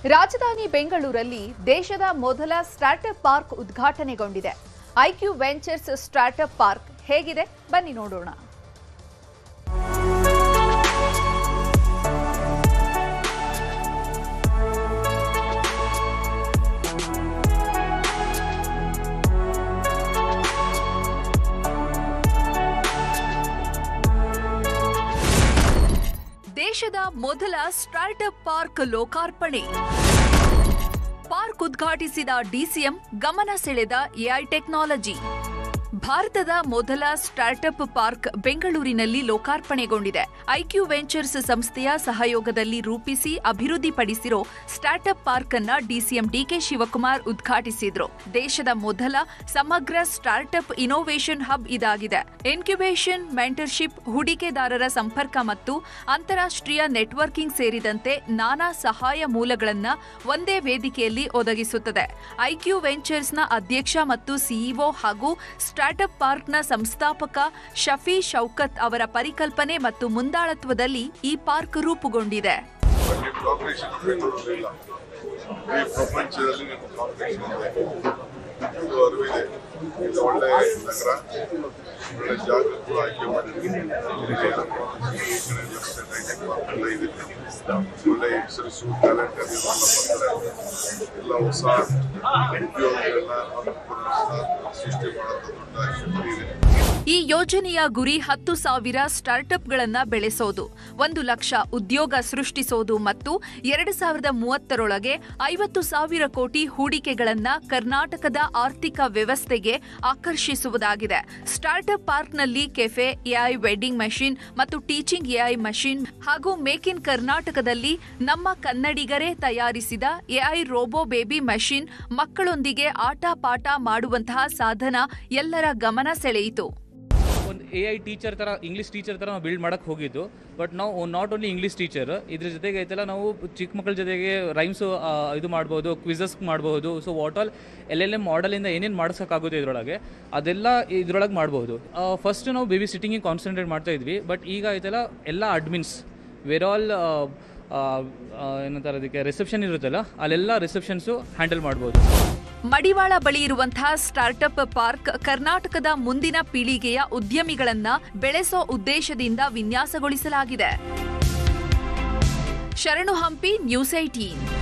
ರಾಜಧಾನಿ ಬೆಂಗಳೂರಲ್ಲಿ ದೇಶದ ಮೊದಲ ಸ್ಟಾರ್ಟ್ಅಪ್ ಪಾರ್ಕ್ ಉದ್ಘಾಟನೆಗೊಂಡಿದೆ. ಐಕ್ಯೂ ವೆಂಚರ್ಸ್ ಸ್ಟಾರ್ಟ್ಅಪ್ ಪಾರ್ಕ್ ಹೇಗಿದೆ ಬನ್ನಿ ನೋಡೋಣ. ದೇಶದ ಮೊದಲ ಸ್ಟಾರ್ಟ್ಅಪ್ ಪಾರ್ಕ್ ಲೋಕಾರ್ಪಣೆ. ಪಾರ್ಕ್ ಉದ್ಘಾಟಿಸಿದ ಡಿಸಿಎಂ, ಗಮನ ಸೆಳೆದ ಎಐ ಟೆಕ್ನಾಲಜಿ. ಭಾರತದ ಮೊದಲ ಸ್ಟಾರ್ಟ್ಅಪ್ ಪಾರ್ಕ್ ಬೆಂಗಳೂರಿನಲ್ಲಿ ಲೋಕಾರ್ಪಣೆಗೊಂಡಿದೆ. ಐಕ್ಯೂ ವೆಂಚರ್ಸ್ ಸಂಸ್ಥೆಯ ಸಹಯೋಗದಲ್ಲಿ ರೂಪಿಸಿ ಅಭಿವೃದ್ಧಿಪಡಿಸಿರೋ ಸ್ಟಾರ್ಟ್ಅಪ್ ಪಾರ್ಕ್ ಅನ್ನ ಡಿಸಿಎಂ ಡಿಕೆ ಶಿವಕುಮಾರ್ ಉದ್ಘಾಟಿಸಿದ್ರು. ದೇಶದ ಮೊದಲ ಸಮಗ್ರ ಸ್ಟಾರ್ಟ್ಅಪ್ ಇನೋವೇಷನ್ ಹಬ್ ಇದಾಗಿದೆ. ಇನ್ಕ್ಯುಬೇಷನ್, ಮೆಂಟರ್ಶಿಪ್, ಹೂಡಿಕೆದಾರರ ಸಂಪರ್ಕ ಮತ್ತು ಅಂತಾರಾಷ್ಟ್ರೀಯ ನೆಟ್ವರ್ಕಿಂಗ್ ಸೇರಿದಂತೆ ನಾನಾ ಸಹಾಯ ಮೂಲಗಳನ್ನು ಒಂದೇ ವೇದಿಕೆಯಲ್ಲಿ ಒದಗಿಸುತ್ತದೆ. ಐಕ್ಯೂ ವೆಂಚರ್ಸ್ನ ಅಧ್ಯಕ್ಷ ಮತ್ತು ಸಿಇಒ ಹಾಗೂ ಸ್ಟಾರ್ಟ್ಅಪ್ ಪಾರ್ಕ್ನ ಸಂಸ್ಥಾಪಕ ಶಫಿ ಶೌಕತ್ ಅವರ ಪರಿಕಲ್ಪನೆ ಮತ್ತು ಮುಂದಾಳತ್ವದಲ್ಲಿ ಈ ಪಾರ್ಕ್ ರೂಪುಗೊಂಡಿದೆ. ಈ ಯೋಜನೆಯ ಗುರಿ 10,000 ಸ್ಟಾರ್ಟ್ಅಪ್ಗಳನ್ನು ಬೆಳೆಸೋದು, 1,00,000 ಉದ್ಯೋಗ ಸೃಷ್ಟಿಸೋದು ಮತ್ತು 2030ರೊಳಗೆ 50,000 ಕೋಟಿ ಹೂಡಿಕೆಗಳನ್ನು ಕರ್ನಾಟಕದ ಆರ್ಥಿಕ ವ್ಯವಸ್ಥೆಗೆ ಆಕರ್ಷಿಸುವುದಾಗಿದೆ. ಸ್ಟಾರ್ಟ್ಅಪ್ ಪಾರ್ಕ್ನಲ್ಲಿ ಕೆಫೆ, ಎಐ ವೆಡ್ಡಿಂಗ್ ಮೆಷಿನ್ ಮತ್ತು ಟೀಚಿಂಗ್ ಎಐ ಮೆಷಿನ್ ಹಾಗೂ ಮೇಕ್ ಇನ್ ಕರ್ನಾಟಕದಲ್ಲಿ ನಮ್ಮ ಕನ್ನಡಿಗರೇ ತಯಾರಿಸಿದ ಎಐ ರೋಬೋ ಬೇಬಿ ಮೆಷಿನ್ ಮಕ್ಕಳೊಂದಿಗೆ ಆಟ ಪಾಠ ಮಾಡುವಂತಹ ಸಾಧನ ಎಲ್ಲರ ಗಮನ ಸೆಳೆಯಿತು. ಒಂದು ಎಐ ಟೀಚರ್ ಥರ, ಇಂಗ್ಲೀಷ್ ಟೀಚರ್ ಥರ ನಾವು ಬಿಲ್ಡ್ ಮಾಡೋಕ್ಕೆ ಹೋಗಿದ್ದು. ಬಟ್ ನಾವು ನಾಟ್ ಓನ್ಲಿ ಇಂಗ್ಲೀಷ್ ಟೀಚರ್, ಇದ್ರ ಜೊತೆಗೆ ಐತಲ್ಲ ನಾವು ಚಿಕ್ಕ ಮಕ್ಕಳ ಜೊತೆಗೆ ರೈಮ್ಸು ಇದು ಮಾಡ್ಬೋದು, ಕ್ವಿಝಸ್ ಮಾಡ್ಬೋದು. ಸೊ ವಾಟ್ ಆಲ್ LLM ಮಾಡೆಲಿಂದ ಏನೇನು ಮಾಡಿಸೋಕ್ಕಾಗುತ್ತೆ ಇದರೊಳಗೆ ಅದೆಲ್ಲ ಇದರೊಳಗೆ ಮಾಡ್ಬೋದು. ಫಸ್ಟ್ ನಾವು ಬೇಬಿ ಸಿಟ್ಟಿಂಗಿಗೆ ಕಾನ್ಸಂಟ್ರೇಟ್ ಮಾಡ್ತಾ ಇದ್ವಿ. ಬಟ್ ಈಗ ಐತಲ್ಲ ಎಲ್ಲ ಅಡ್ಮಿನ್ಸ್ ವೇರ್ ಆಲ್ ಏನಂತಾರೆ ಅದಕ್ಕೆ ರಿಸೆಪ್ಷನ್ ಇರುತ್ತಲ್ಲ, ಅಲ್ಲೆಲ್ಲ ರಿಸೆಪ್ಷನ್ಸು ಹ್ಯಾಂಡಲ್ ಮಾಡ್ಬೋದು. ಮಡಿವಾಳ ಬಳಿ ಇರುವಂತಹ ಸ್ಟಾರ್ಟ್ಅಪ್ ಪಾರ್ಕ್ ಕರ್ನಾಟಕದ ಮುಂದಿನ ಪೀಳಿಗೆಯ ಉದ್ಯಮಿಗಳನ್ನ ಬೆಳೆಸೋ ಉದ್ದೇಶದಿಂದ ವಿನ್ಯಾಸಗೊಳಿಸಲಾಗಿದೆ. ಶರಣು ಹಂಪಿ, ನ್ಯೂಸ್ 18.